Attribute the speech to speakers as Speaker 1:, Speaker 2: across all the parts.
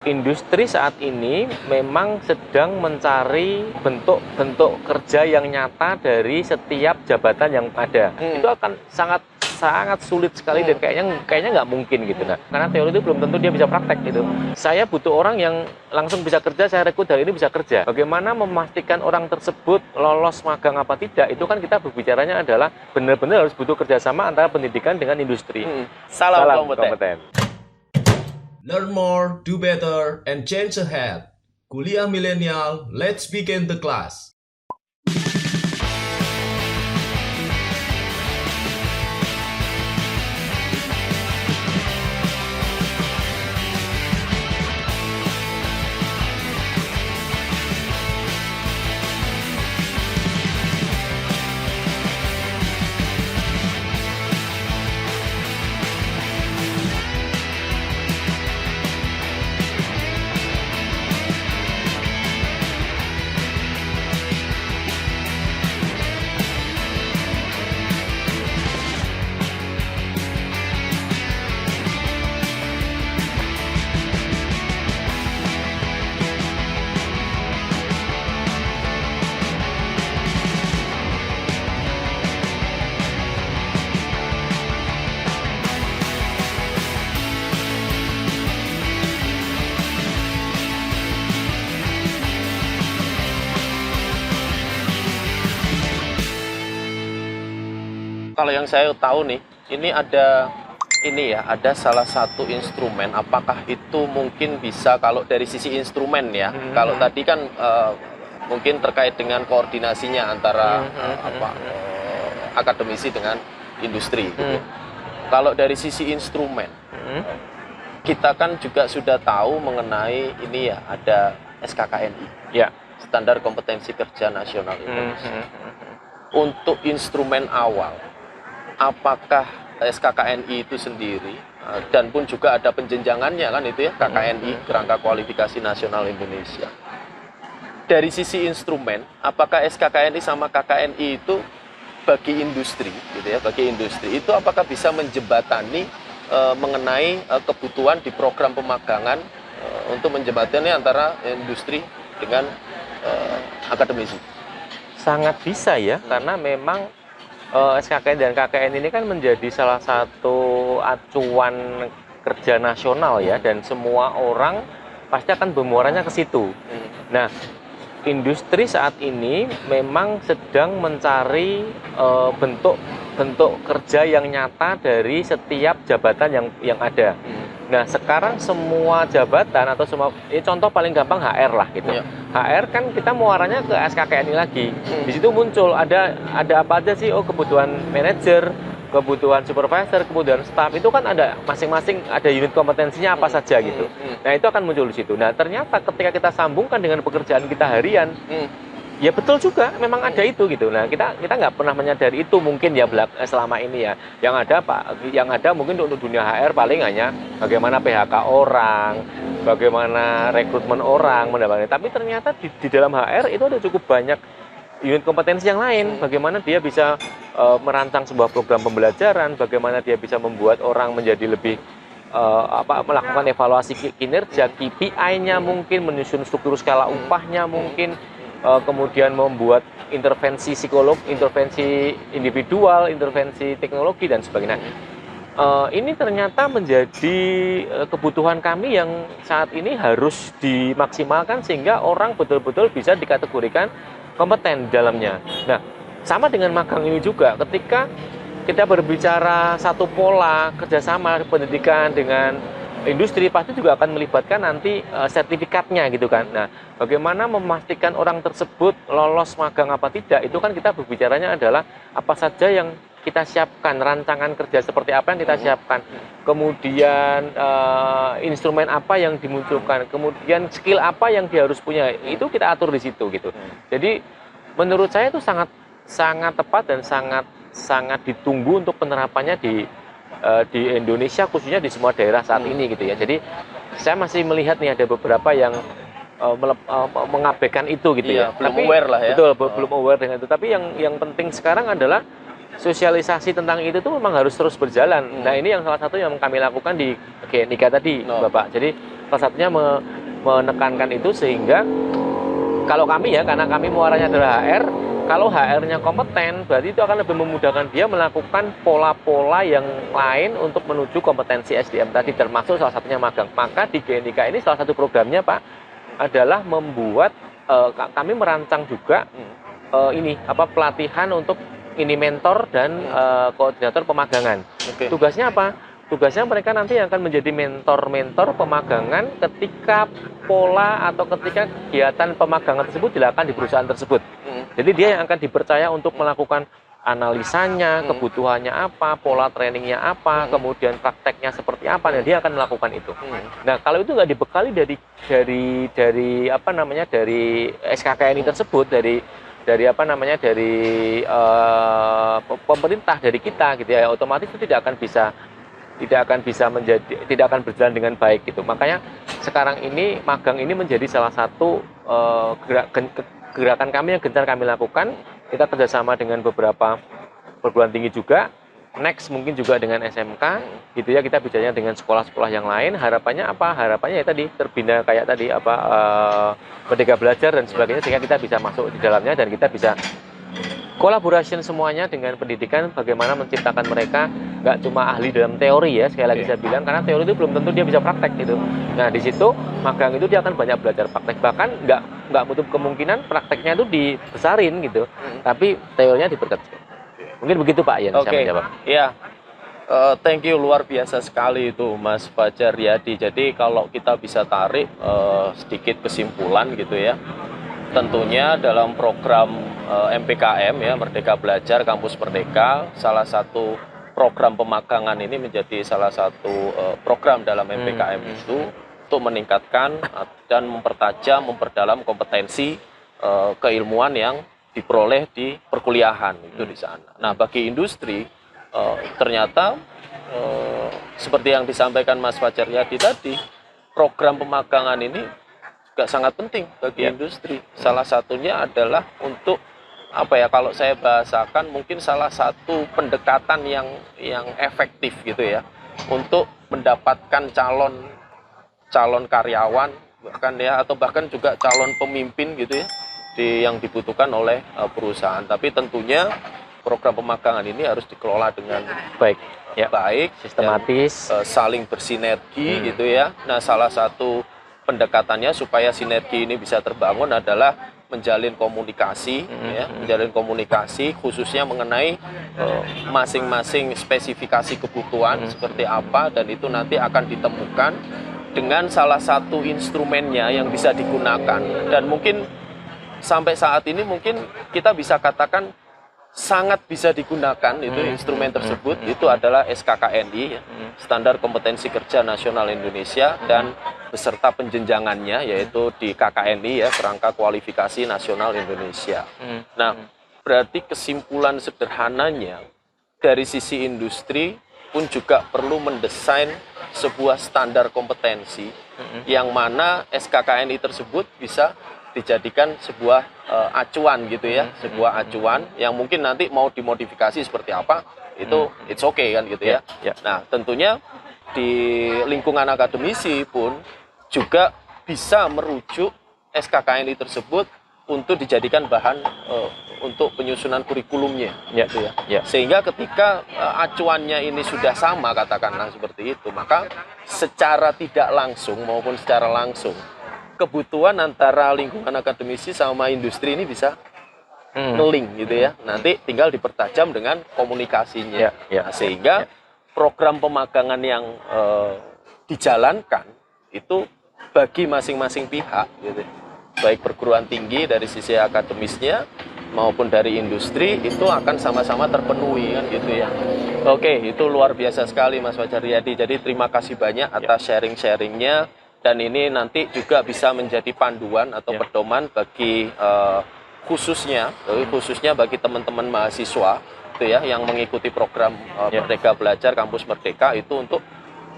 Speaker 1: Industri saat ini memang sedang mencari bentuk-bentuk kerja yang nyata dari setiap jabatan yang ada. Itu akan sangat sulit sekali dan kayaknya nggak mungkin gitu. Nah, karena teori itu belum tentu dia bisa praktek gitu. Saya butuh orang yang langsung bisa kerja, saya rekrut hari ini bisa kerja. Bagaimana memastikan orang tersebut lolos magang apa tidak, itu kan kita berbicaranya adalah benar-benar harus butuh kerjasama antara pendidikan dengan industri.
Speaker 2: Salam kompeten.
Speaker 3: Learn more, do better, and change ahead. Kuliah Milenial, let's begin the class.
Speaker 2: Kalau yang saya tahu nih, ini ada salah satu instrumen. Apakah itu mungkin bisa kalau dari sisi instrumen ya? Kalau tadi kan mungkin terkait dengan koordinasinya antara akademisi dengan industri. Gitu. Kalau dari sisi instrumen, kita kan juga sudah tahu mengenai ini ya, ada SKKNI,
Speaker 1: Ya.
Speaker 2: Standar Kompetensi Kerja Nasional Indonesia. Untuk instrumen awal, apakah SKKNI itu sendiri dan pun juga ada penjenjangannya kan itu ya, KKNI, Kerangka Kualifikasi Nasional Indonesia. Dari sisi instrumen, apakah SKKNI sama KKNI itu bagi industri gitu ya, bagi industri itu apakah bisa menjembatani mengenai kebutuhan di program pemagangan untuk menjembatani antara industri dengan akademisi?
Speaker 1: Sangat bisa ya, karena memang SKKN dan KKN ini kan menjadi salah satu acuan kerja nasional ya, dan semua orang pasti akan bermuaranya ke situ. Nah, industri saat ini memang sedang mencari bentuk-bentuk kerja yang nyata dari setiap jabatan yang ada. Nah, sekarang semua jabatan atau semua, ini contoh paling gampang HR lah gitu.
Speaker 2: Ya.
Speaker 1: HR kan kita muaranya ke SKKNI lagi. Di situ muncul ada apa aja sih? Oh, kebutuhan manajer, kebutuhan supervisor, kebutuhan staff, itu kan ada masing-masing ada unit kompetensinya apa saja gitu. Nah, itu akan muncul di situ. Nah, ternyata ketika kita sambungkan dengan pekerjaan kita harian, ya betul juga, memang ada itu gitu. Nah, kita nggak pernah menyadari itu mungkin ya selama ini ya. Yang ada mungkin untuk dunia HR paling hanya bagaimana PHK orang, bagaimana rekrutmen orang mendapatkan. Tapi ternyata di dalam HR itu ada cukup banyak unit kompetensi yang lain. Bagaimana dia bisa merancang sebuah program pembelajaran, bagaimana dia bisa membuat orang menjadi lebih melakukan evaluasi kinerja, KPI-nya mungkin, menyusun struktur skala upahnya mungkin, kemudian membuat intervensi psikolog, intervensi individual, intervensi teknologi dan sebagainya. Ini ternyata menjadi kebutuhan kami yang saat ini harus dimaksimalkan sehingga orang betul-betul bisa dikategorikan kompeten di dalamnya. Nah, sama dengan magang ini juga, ketika kita berbicara satu pola kerjasama pendidikan dengan industri, pasti juga akan melibatkan nanti sertifikatnya gitu kan. Nah, bagaimana memastikan orang tersebut lolos magang apa tidak, itu kan kita berbicaranya adalah apa saja yang kita siapkan, rancangan kerja seperti apa yang kita siapkan, kemudian instrumen apa yang dimunculkan, kemudian skill apa yang dia harus punya, itu kita atur di situ gitu. Jadi menurut saya itu sangat tepat dan sangat ditunggu untuk penerapannya di Indonesia, khususnya di semua daerah saat ini gitu ya. Jadi saya masih melihat nih ada beberapa yang mengabaikan itu gitu ya.
Speaker 2: Belum
Speaker 1: Tapi,
Speaker 2: aware lah ya.
Speaker 1: Betul, belum aware dengan itu. Tapi yang penting sekarang adalah sosialisasi tentang itu tuh memang harus terus berjalan. Nah, ini yang salah satu yang kami lakukan di Nika tadi, Bapak. Jadi salah satunya menekankan itu sehingga kalau kami ya, karena kami muaranya adalah HR, kalau HR-nya kompeten, berarti itu akan lebih memudahkan dia melakukan pola-pola yang lain untuk menuju kompetensi SDM tadi, termasuk salah satunya magang. Maka di GNIK ini salah satu programnya Pak adalah membuat, kami merancang juga pelatihan untuk ini mentor dan koordinator pemagangan. Tugasnya apa? Tugasnya mereka nanti akan menjadi mentor-mentor pemagangan ketika pola atau ketika kegiatan pemagangan tersebut dilakukan di perusahaan tersebut. Jadi dia yang akan dipercaya untuk melakukan analisanya, kebutuhannya apa, pola trainingnya apa, kemudian prakteknya seperti apa, dan dia akan melakukan itu. Nah, kalau itu nggak dibekali dari SKKNI tersebut, dari pemerintah, dari kita gitu ya, otomatis itu tidak akan berjalan dengan baik gitu. Makanya sekarang ini magang ini menjadi salah satu gerakan kami yang gencar kami lakukan. Kita kerjasama dengan beberapa perguruan tinggi juga, next mungkin juga dengan SMK gitu ya, kita bicaranya dengan sekolah-sekolah yang lain. Harapannya apa? Harapannya ya tadi terbina kayak tadi Merdeka Belajar dan sebagainya, sehingga kita bisa masuk di dalamnya dan kita bisa collaboration semuanya dengan pendidikan, bagaimana menciptakan mereka nggak cuma ahli dalam teori ya, sekali lagi saya bilang, karena teori itu belum tentu dia bisa praktek gitu. Nah di situ magang itu dia akan banyak belajar praktek, bahkan nggak menutup kemungkinan prakteknya itu dibesarin gitu, tapi teorinya diperkecil. Mungkin begitu Pak Ian.
Speaker 2: Oke, ya, thank you, luar biasa sekali itu Mas Fajar Riyadi. Jadi kalau kita bisa tarik sedikit kesimpulan gitu ya, tentunya dalam program MPKM ya, Merdeka Belajar Kampus Merdeka, salah satu program pemagangan ini menjadi salah satu program dalam MPKM itu untuk meningkatkan dan memperdalam kompetensi keilmuan yang diperoleh di perkuliahan itu di sana. Nah, bagi industri ternyata seperti yang disampaikan Mas Fajar Riyadi tadi, program pemagangan ini juga sangat penting bagi industri. Salah satunya adalah untuk kalau saya bahasakan mungkin salah satu pendekatan yang efektif gitu ya, untuk mendapatkan calon karyawan bahkan juga calon pemimpin gitu ya, yang dibutuhkan oleh perusahaan. Tapi tentunya program pemagangan ini harus dikelola dengan baik, sistematis, saling bersinergi gitu ya. Nah, salah satu pendekatannya supaya sinergi ini bisa terbangun adalah menjalin komunikasi, menjalin komunikasi khususnya mengenai masing-masing spesifikasi kebutuhan seperti apa, dan itu nanti akan ditemukan dengan salah satu instrumennya yang bisa digunakan. Dan mungkin sampai saat ini mungkin kita bisa katakan sangat bisa digunakan itu instrumen tersebut, itu adalah SKKNI ya, Standar Kompetensi Kerja Nasional Indonesia, dan beserta penjenjangannya yaitu di KKNI ya, Kerangka Kualifikasi Nasional Indonesia. Nah, berarti kesimpulan sederhananya dari sisi industri pun juga perlu mendesain sebuah standar kompetensi yang mana SKKNI tersebut bisa dijadikan sebuah acuan gitu ya, sebuah acuan yang mungkin nanti mau dimodifikasi seperti apa itu it's okay kan gitu ya. Nah, tentunya di lingkungan akademisi pun juga bisa merujuk SKKNI tersebut untuk dijadikan bahan untuk penyusunan kurikulumnya gitu ya. Sehingga ketika acuannya ini sudah sama, katakanlah seperti itu, maka secara tidak langsung maupun secara langsung kebutuhan antara lingkungan akademisi sama industri ini bisa ngeling gitu ya. Nanti tinggal dipertajam dengan komunikasinya. Nah, sehingga program pemagangan yang dijalankan itu bagi masing-masing pihak gitu. Baik perguruan tinggi dari sisi akademisnya maupun dari industri itu akan sama-sama terpenuhi kan gitu ya. Oke, itu luar biasa sekali Mas Fajar Riyadi. Jadi terima kasih banyak atas sharing-sharingnya. Dan ini nanti juga bisa menjadi panduan atau pedoman bagi khususnya bagi teman-teman mahasiswa itu ya, yang mengikuti program Merdeka Belajar Kampus Merdeka, itu untuk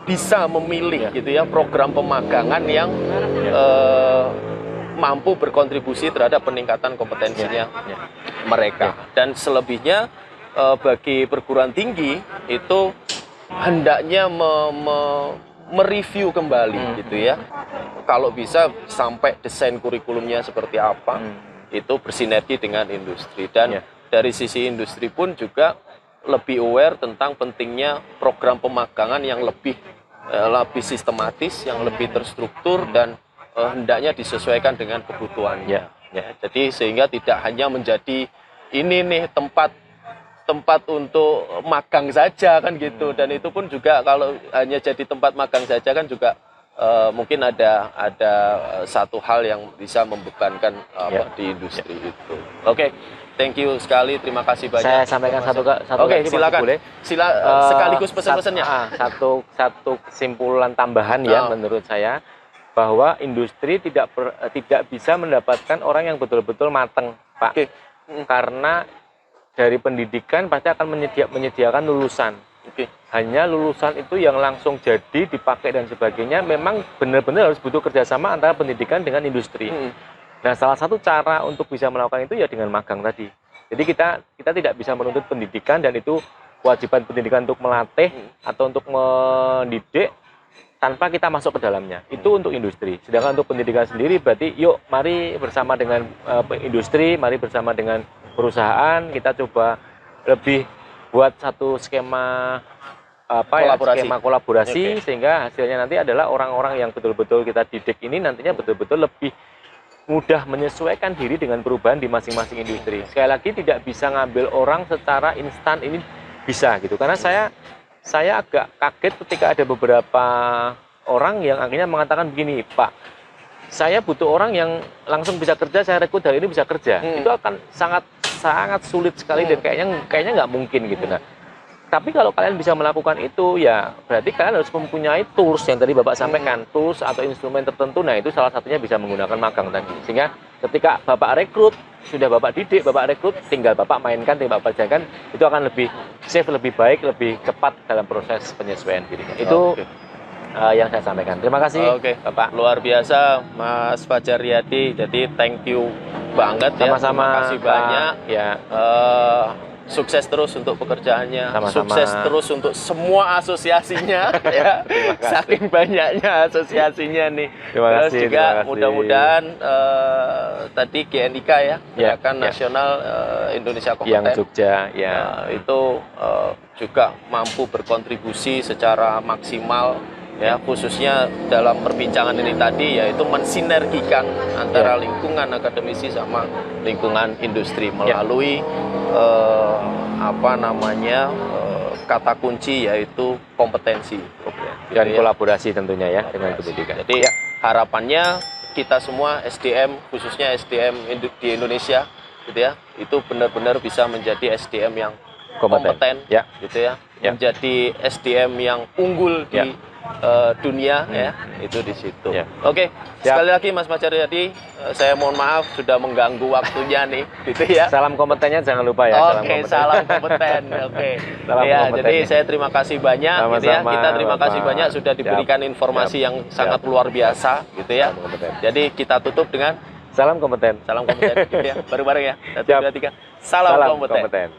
Speaker 2: bisa memilih gitu ya program pemagangan yang mampu berkontribusi terhadap peningkatan kompetensinya mereka. Dan selebihnya mereview kembali gitu ya. Kalau bisa sampai desain kurikulumnya seperti apa, itu bersinergi dengan industri. Dan dari sisi industri pun juga lebih aware tentang pentingnya program pemagangan yang lebih sistematis, yang lebih terstruktur dan hendaknya disesuaikan dengan kebutuhannya. Ya, jadi sehingga tidak hanya menjadi ini nih tempat untuk magang saja kan gitu, dan itu pun juga kalau hanya jadi tempat magang saja kan juga mungkin ada satu hal yang bisa membebankan di industri itu. Oke, thank you sekali, terima kasih banyak.
Speaker 1: Saya sampaikan satu
Speaker 2: Oke,
Speaker 1: lagi,
Speaker 2: silakan.
Speaker 1: boleh?
Speaker 2: Sekaligus pesan-pesannya.
Speaker 1: Satu kesimpulan tambahan ya menurut saya, bahwa industri tidak bisa mendapatkan orang yang betul-betul matang, Pak.
Speaker 2: Oke.
Speaker 1: Karena dari pendidikan pasti akan menyediakan lulusan.
Speaker 2: Oke.
Speaker 1: Hanya lulusan itu yang langsung jadi dipakai dan sebagainya, memang benar-benar harus butuh kerjasama antara pendidikan dengan industri. Nah, salah satu cara untuk bisa melakukan itu ya dengan magang tadi. Jadi kita tidak bisa menuntut pendidikan, dan itu kewajiban pendidikan untuk melatih atau untuk mendidik tanpa kita masuk ke dalamnya. Itu untuk industri. Sedangkan untuk pendidikan sendiri berarti yuk mari bersama dengan industri, mari bersama dengan perusahaan, kita coba lebih buat satu skema skema kolaborasi, sehingga hasilnya nanti adalah orang-orang yang betul-betul kita didik ini nantinya betul-betul lebih mudah menyesuaikan diri dengan perubahan di masing-masing industri. Sekali lagi tidak bisa ngambil orang secara instan ini bisa gitu. Karena saya agak kaget ketika ada beberapa orang yang akhirnya mengatakan begini, Pak, saya butuh orang yang langsung bisa kerja, saya rekrut hari ini bisa kerja. Itu akan sangat sulit sekali dan kayaknya nggak mungkin gitu. Nah, tapi kalau kalian bisa melakukan itu, ya berarti kalian harus mempunyai tools yang tadi Bapak sampaikan, tools atau instrumen tertentu. Nah, itu salah satunya bisa menggunakan magang tadi. Sehingga ketika Bapak rekrut, sudah Bapak didik, Bapak rekrut, tinggal Bapak mainkan, tinggal Bapak kerjakan, itu akan lebih safe, lebih baik, lebih cepat dalam proses penyesuaian dirinya. Itu yang saya sampaikan. Terima kasih, Bapak.
Speaker 2: Luar biasa, Mas Fajar Riyadi. Jadi thank you banget ya.
Speaker 1: Sama-sama.
Speaker 2: Terima kasih banyak.
Speaker 1: Ya.
Speaker 2: Sukses terus untuk pekerjaannya.
Speaker 1: Sama-sama.
Speaker 2: Sukses terus untuk semua asosiasinya. Ya. Saking banyaknya asosiasinya nih. Terus juga mudah-mudahan tadi GNIK ya, Gerakan Nasional Indonesia Kompeten.
Speaker 1: Yang Jogja, ya.
Speaker 2: Itu juga mampu berkontribusi secara maksimal. Ya, khususnya dalam perbincangan ini tadi, yaitu mensinergikan antara lingkungan akademisi sama lingkungan industri melalui kata kunci yaitu kompetensi
Speaker 1: dan kolaborasi tentunya ya dengan pendidikan.
Speaker 2: Jadi harapannya kita semua SDM, khususnya SDM di Indonesia gitu ya, itu benar-benar bisa menjadi SDM yang kompeten gitu ya, menjadi SDM yang unggul di dunia ya, itu di situ. Oke, sekali lagi Mas Fajar Riyadi, saya mohon maaf sudah mengganggu waktunya nih, gitu ya.
Speaker 1: Salam kompetennya jangan lupa ya.
Speaker 2: Oke, salam kompeten. Oke. Ya, jadi saya terima kasih banyak, gitu ya. Kita terima kasih banyak sudah diberikan informasi yang sangat luar biasa, gitu ya. Jadi kita tutup dengan
Speaker 1: salam kompeten.
Speaker 2: Salam kompeten, gitu ya. Bareng-bareng ya. 1, 2, 3. Salam kompeten.